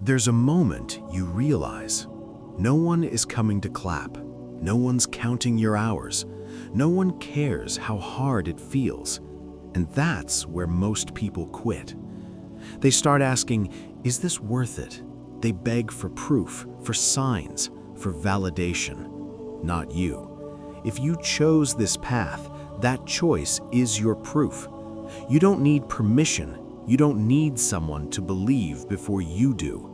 There's a moment you realize no one is coming to clap, no one's counting your hours, no one cares how hard it feels, and that's where most people quit. They start asking, is this worth it? They beg for proof, for signs, for validation. Not you. If you chose this path, that choice is your proof. You don't need permission. You don't need someone to believe before you do.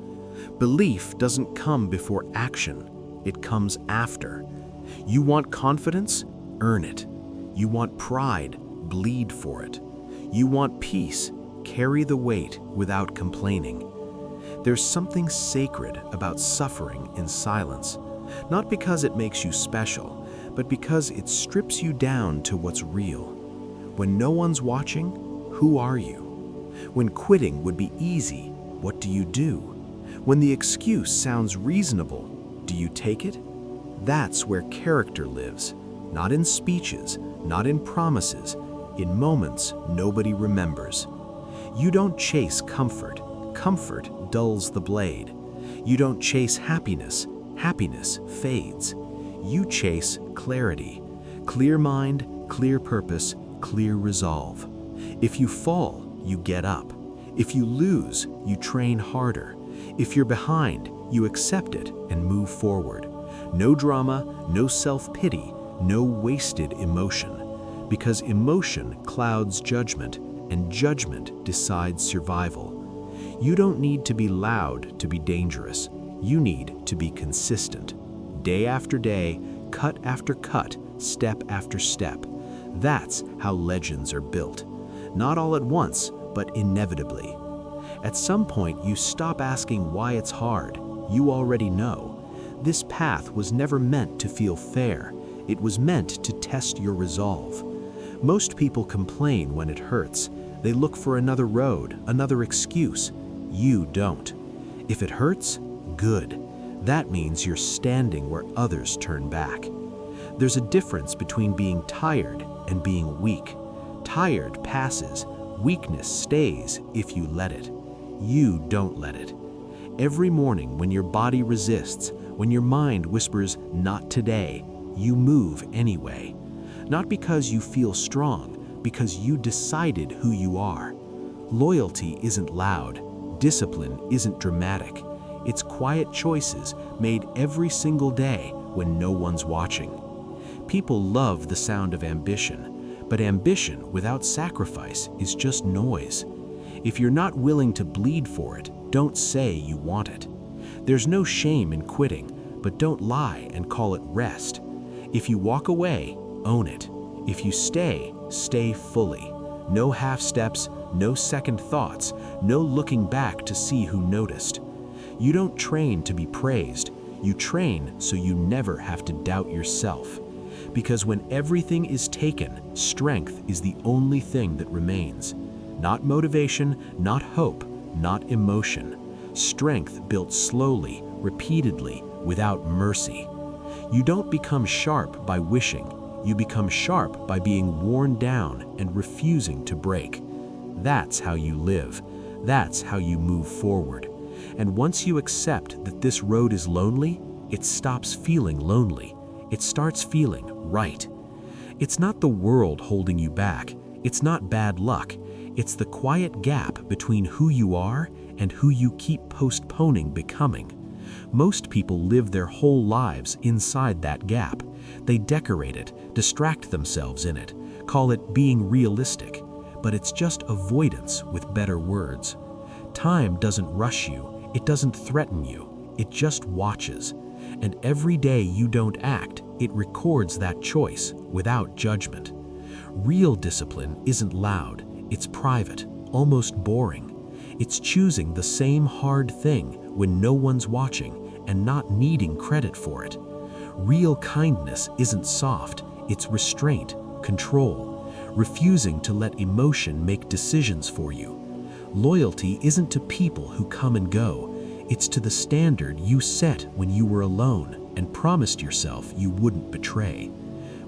Belief doesn't come before action. It comes after. You want confidence? Earn it. You want pride? Bleed for it. You want peace? Carry the weight without complaining. There's something sacred about suffering in silence, not because it makes you special, but because it strips you down to what's real. When no one's watching, who are you? When quitting would be easy, what do you do? When the excuse sounds reasonable, do you take it? That's where character lives, not in speeches, not in promises, in moments nobody remembers. You don't chase comfort. Comfort dulls the blade. You don't chase happiness. Happiness fades. You chase clarity. Clear mind, clear purpose, clear resolve. If you fall, you get up. If you lose, you train harder. If you're behind, you accept it and move forward. No drama, no self-pity, no wasted emotion. Because emotion clouds judgment, and judgment decides survival. You don't need to be loud to be dangerous. You need to be consistent. Day after day, cut after cut, step after step. That's how legends are built. Not all at once, but inevitably. At some point, you stop asking why it's hard. You already know. This path was never meant to feel fair. It was meant to test your resolve. Most people complain when it hurts. They look for another road, another excuse. You don't. If it hurts, good. That means you're standing where others turn back. There's a difference between being tired and being weak. Tired passes. Weakness stays if you let it. You don't let it. Every morning when your body resists, when your mind whispers, "Not today," you move anyway. Not because you feel strong, because you decided who you are. Loyalty isn't loud. Discipline isn't dramatic. It's quiet choices made every single day when no one's watching. People love the sound of ambition, but ambition without sacrifice is just noise. If you're not willing to bleed for it, don't say you want it. There's no shame in quitting, but don't lie and call it rest. If you walk away, own it. If you stay, stay fully. No half steps, no second thoughts, no looking back to see who noticed. You don't train to be praised. You train so you never have to doubt yourself. Because when everything is taken, strength is the only thing that remains. Not motivation, not hope, not emotion. Strength built slowly, repeatedly, without mercy. You don't become sharp by wishing. You become sharp by being worn down and refusing to break. That's how you live. That's how you move forward. And once you accept that this road is lonely, it stops feeling lonely. It starts feeling right. It's not the world holding you back. It's not bad luck. It's the quiet gap between who you are and who you keep postponing becoming. Most people live their whole lives inside that gap. They decorate it, distract themselves in it, call it being realistic. But it's just avoidance with better words. Time doesn't rush you. It doesn't threaten you. It just watches. And every day you don't act, it records that choice without judgment. Real discipline isn't loud. It's private, almost boring. It's choosing the same hard thing when no one's watching and not needing credit for it. Real kindness isn't soft. It's restraint, control, refusing to let emotion make decisions for you. Loyalty isn't to people who come and go. It's to the standard you set when you were alone and promised yourself you wouldn't betray.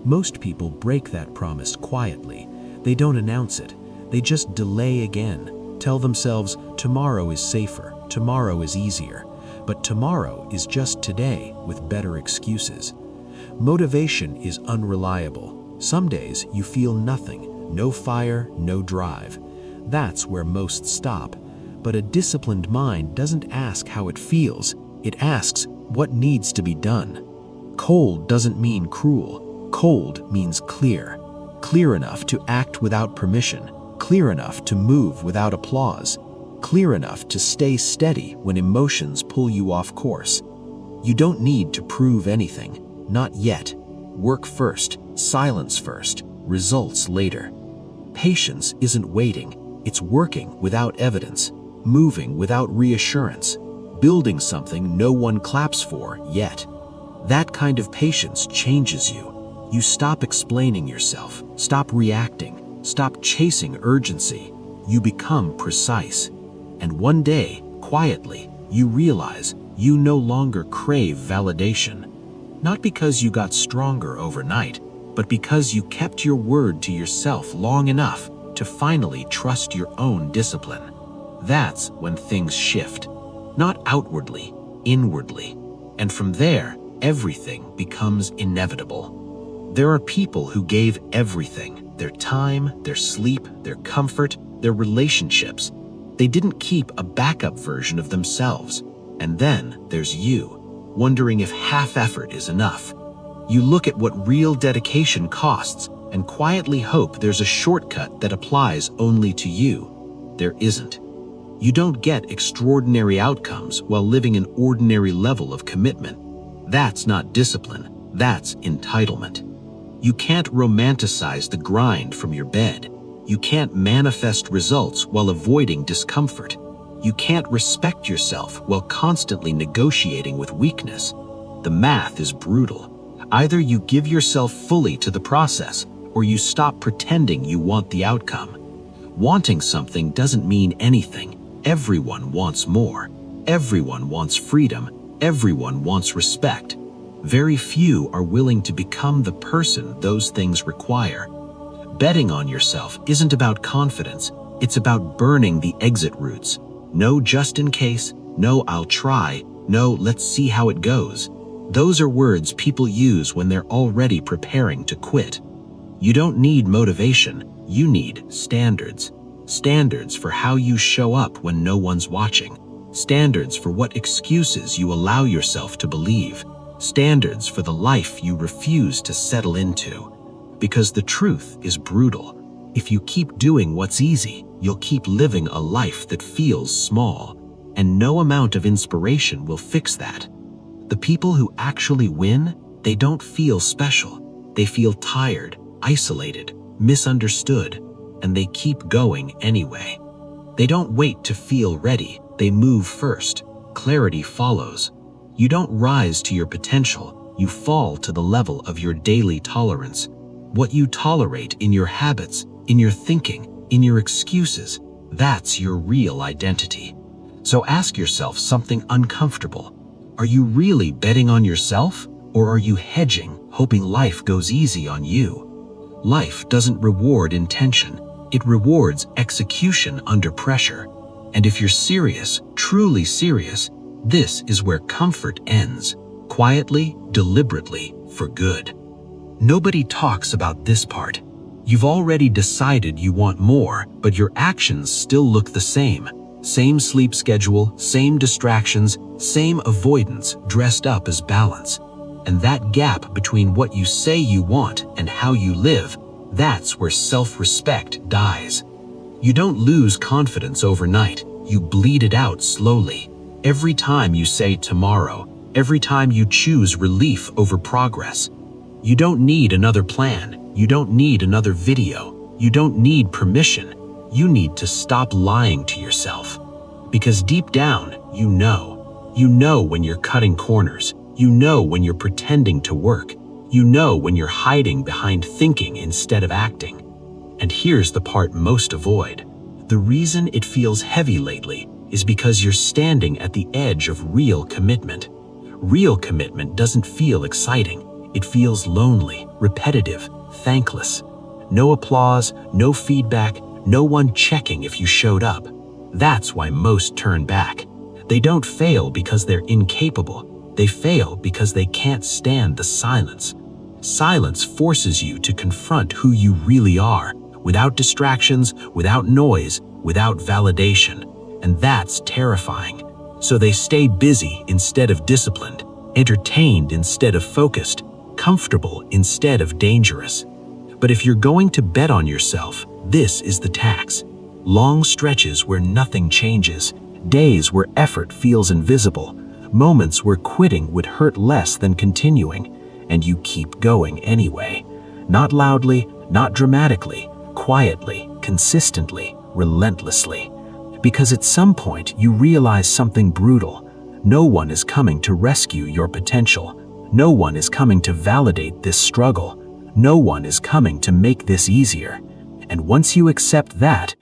Most people break that promise quietly. They don't announce it. They just delay again, tell themselves tomorrow is safer. tomorrow is easier, but tomorrow is just today with better excuses. Motivation is unreliable. Some days you feel nothing, no fire, no drive. That's where most stop. But a disciplined mind doesn't ask how it feels, it asks what needs to be done. Cold doesn't mean cruel. Cold means clear. Clear enough to act without permission, clear enough to move without applause, clear enough to stay steady when emotions pull you off course. You don't need to prove anything, not yet. Work first, silence first, results later. Patience isn't waiting, it's working without evidence, moving without reassurance, building something no one claps for yet. That kind of patience changes you. You stop explaining yourself, stop reacting, stop chasing urgency. You become precise. And one day, quietly, you realize you no longer crave validation. Not because you got stronger overnight, but because you kept your word to yourself long enough to finally trust your own discipline. That's when things shift. Not outwardly, inwardly. And from there, everything becomes inevitable. There are people who gave everything, their time, their sleep, their comfort, their relationships. They didn't keep a backup version of themselves. And then there's you, wondering if half effort is enough. You look at what real dedication costs and quietly hope there's a shortcut that applies only to you. There isn't. You don't get extraordinary outcomes while living an ordinary level of commitment. That's not discipline, that's entitlement. You can't romanticize the grind from your bed. You can't manifest results while avoiding discomfort. You can't respect yourself while constantly negotiating with weakness. The math is brutal. Either you give yourself fully to the process, or you stop pretending you want the outcome. Wanting something doesn't mean anything. Everyone wants more. Everyone wants freedom. Everyone wants respect. Very few are willing to become the person those things require. Betting on yourself isn't about confidence, it's about burning the exit routes. No just in case, no I'll try, no let's see how it goes. Those are words people use when they're already preparing to quit. You don't need motivation, you need standards. Standards for how you show up when no one's watching. Standards for what excuses you allow yourself to believe. Standards for the life you refuse to settle into. Because the truth is brutal. If you keep doing what's easy, you'll keep living a life that feels small. And no amount of inspiration will fix that. The people who actually win, they don't feel special. They feel tired, isolated, misunderstood, and they keep going anyway. They don't wait to feel ready, they move first. Clarity follows. You don't rise to your potential, you fall to the level of your daily tolerance. What you tolerate in your habits, in your thinking, in your excuses, that's your real identity. So ask yourself something uncomfortable. Are you really betting on yourself, or are you hedging, hoping life goes easy on you? Life doesn't reward intention, it rewards execution under pressure. And if you're serious, truly serious, this is where comfort ends, quietly, deliberately, for good. Nobody talks about this part. You've already decided you want more, but your actions still look the same. Same sleep schedule, same distractions, same avoidance dressed up as balance. And that gap between what you say you want and how you live, that's where self-respect dies. You don't lose confidence overnight, you bleed it out slowly. Every time you say tomorrow, every time you choose relief over progress. You don't need another plan, you don't need another video, you don't need permission. You need to stop lying to yourself. Because deep down, you know. You know when you're cutting corners. You know when you're pretending to work. You know when you're hiding behind thinking instead of acting. And here's the part most avoid. The reason it feels heavy lately is because you're standing at the edge of real commitment. Real commitment doesn't feel exciting. It feels lonely, repetitive, thankless. No applause, no feedback, no one checking if you showed up. That's why most turn back. They don't fail because they're incapable. They fail because they can't stand the silence. Silence forces you to confront who you really are, without distractions, without noise, without validation. And that's terrifying. So they stay busy instead of disciplined, entertained instead of focused, comfortable instead of dangerous. But if you're going to bet on yourself, this is the tax. Long stretches where nothing changes, days where effort feels invisible, moments where quitting would hurt less than continuing, and you keep going anyway. Not loudly, not dramatically, quietly, consistently, relentlessly. Because at some point you realize something brutal. No one is coming to rescue your potential. No one is coming to validate this struggle. No one is coming to make this easier. And once you accept that,